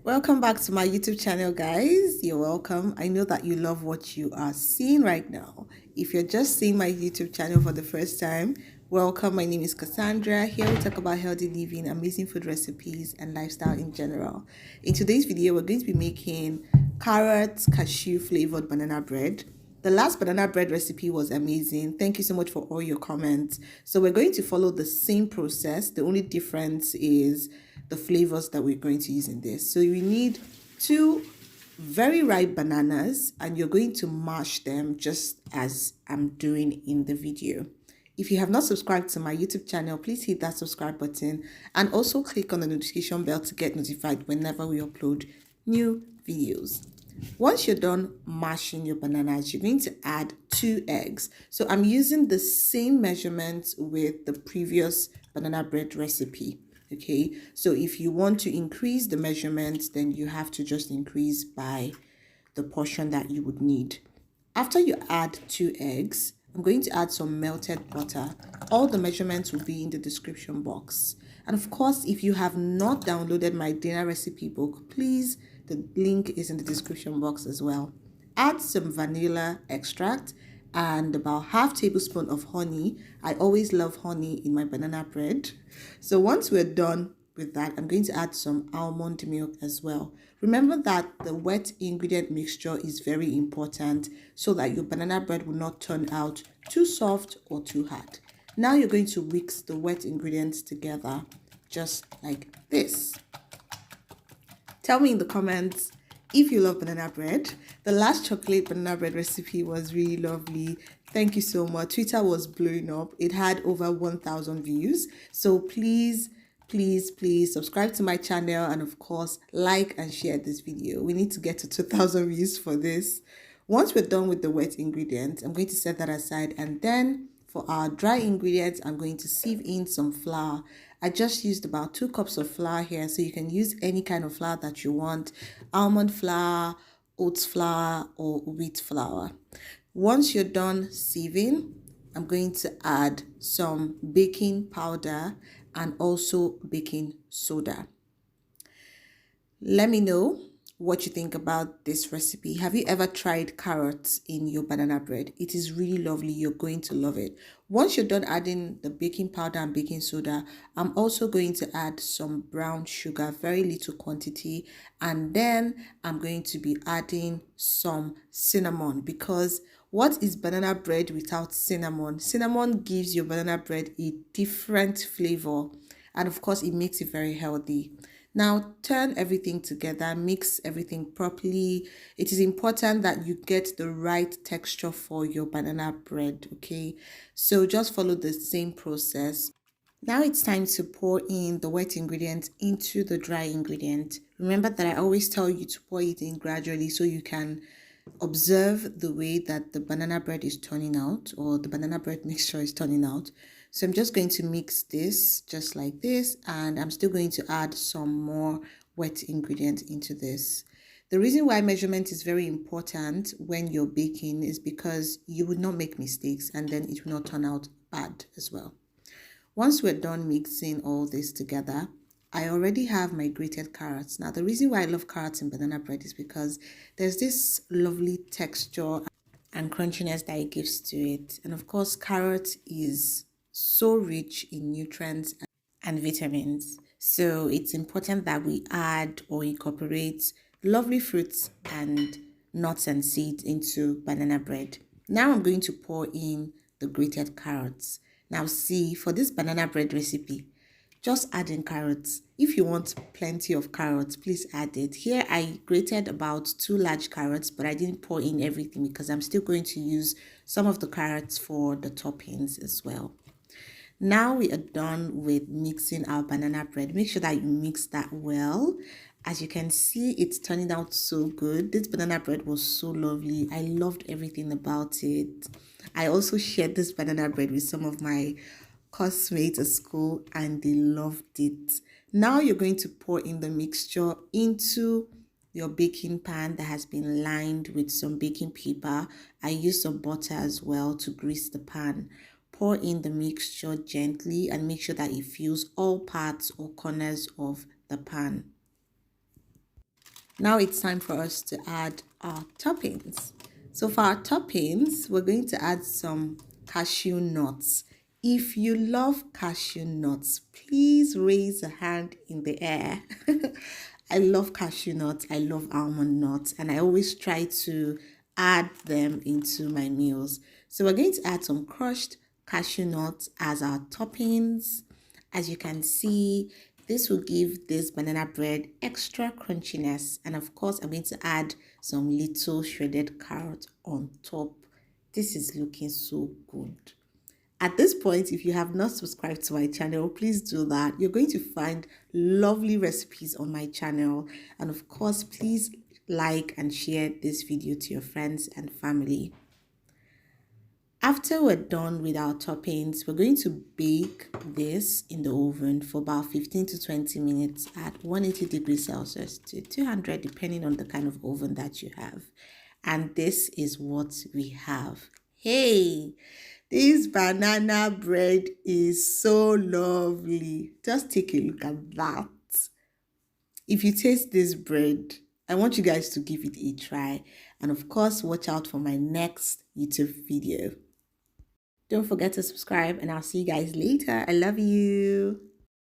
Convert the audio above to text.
Welcome back to my YouTube channel, guys. You're welcome. I know that you love what you are seeing right now. If you're just seeing my YouTube channel for the first time, welcome. My name is Cassandra. Here we talk about healthy living, amazing food recipes, and lifestyle in general. In today's video, we're going to be making carrots cashew flavored banana bread. The last banana bread recipe was amazing. Thank you so much for all your comments. So we're going to follow the same process. The only difference is the flavors that we're going to use in this. So we need two very ripe bananas and you're going to mash them just as I'm doing in the video. If you have not subscribed to my YouTube channel, please hit that subscribe button and also click on the notification bell to get notified whenever we upload new videos. Once you're done mashing your bananas, you're going to add 2 eggs. So I'm using the same measurements with the previous banana bread recipe. Okay, so if you want to increase the measurements, then you have to just increase by the portion that you would need. After you add 2 eggs, I'm going to add some melted butter. All the measurements will be in the description box. And of course, if you have not downloaded my dinner recipe book, please, the link is in the description box as well. Add some vanilla extract and about half tablespoon of honey. I always love honey in my banana bread. So once we're done with that, I'm going to add some almond milk as well. Remember that the wet ingredient mixture is very important so that your banana bread will not turn out too soft or too hard. Now you're going to mix the wet ingredients together just like this. Tell me in the comments if you love banana bread. The last chocolate banana bread recipe was really lovely. Thank you so much. Twitter was blowing up. It had over 1,000 views. So please subscribe to my channel and of course like and share this video. We need to get to 2,000 views for this. Once we're done with the wet ingredients, I'm going to set that aside, and then for our dry ingredients, I'm going to sieve in some flour. I just used about 2 cups of flour here, so you can use any kind of flour that you want. Almond flour, oats flour, or wheat flour. Once you're done sieving, I'm going to add some baking powder and also baking soda. Let me know what you think about this recipe. Have you ever tried carrots in your banana bread? It is really lovely. You're going to love it. Once you're done adding the baking powder and baking soda, I'm also going to add some brown sugar, very little quantity, and then I'm going to be adding some cinnamon, because what is banana bread without cinnamon? Cinnamon gives your banana bread a different flavor, and of course it makes it very healthy. Now turn everything together, mix everything properly. It is important that you get the right texture for your banana bread, okay? So just follow the same process. Now it's time to pour in the wet ingredient into the dry ingredient. Remember that I always tell you to pour it in gradually so you can observe the way that the banana bread is turning out, or the banana bread mixture is turning out. So I'm just going to mix this just like this, and I'm still going to add some more wet ingredients into this. The reason why measurement is very important when you're baking is because you would not make mistakes and then it will not turn out bad as well. Once we're done mixing all this together, I already have my grated carrots. Now, the reason why I love carrots in banana bread is because there's this lovely texture and crunchiness that it gives to it. And of course, carrot is so rich in nutrients and vitamins. So it's important that we add or incorporate lovely fruits and nuts and seeds into banana bread. Now I'm going to pour in the grated carrots. Now see, for this banana bread recipe, just add in carrots. If you want plenty of carrots, please add it. Here I grated about 2 large carrots, but I didn't pour in everything because I'm still going to use some of the carrots for the toppings as well. Now we are done with mixing our banana bread. Make sure that you mix that well. As you can see, it's turning out so good. This banana bread was so lovely. I loved everything about it. I also shared this banana bread with some of my classmates at school and they loved it. Now you're going to pour in the mixture into your baking pan that has been lined with some baking paper. I used some butter as well to grease the pan. Pour in the mixture gently and make sure that it fills all parts or corners of the pan. Now it's time for us to add our toppings. So for our toppings, we're going to add some cashew nuts. If you love cashew nuts, please raise a hand in the air. I love cashew nuts, I love almond nuts, and I always try to add them into my meals. So we're going to add some crushed cashew nuts as our toppings. As you can see, this will give this banana bread extra crunchiness. And of course, I'm going to add some little shredded carrot on top. This is looking so good. At this point, if you have not subscribed to my channel, please do that. You're going to find lovely recipes on my channel. And of course, please like and share this video to your friends and family. After we're done with our toppings, we're going to bake this in the oven for about 15 to 20 minutes at 180 degrees Celsius to 200, depending on the kind of oven that you have. And this is what we have. Hey, this banana bread is so lovely. Just take a look at that. If you taste this bread, I want you guys to give it a try. And of course, watch out for my next YouTube video. Don't forget to subscribe, and I'll see you guys later. I love you.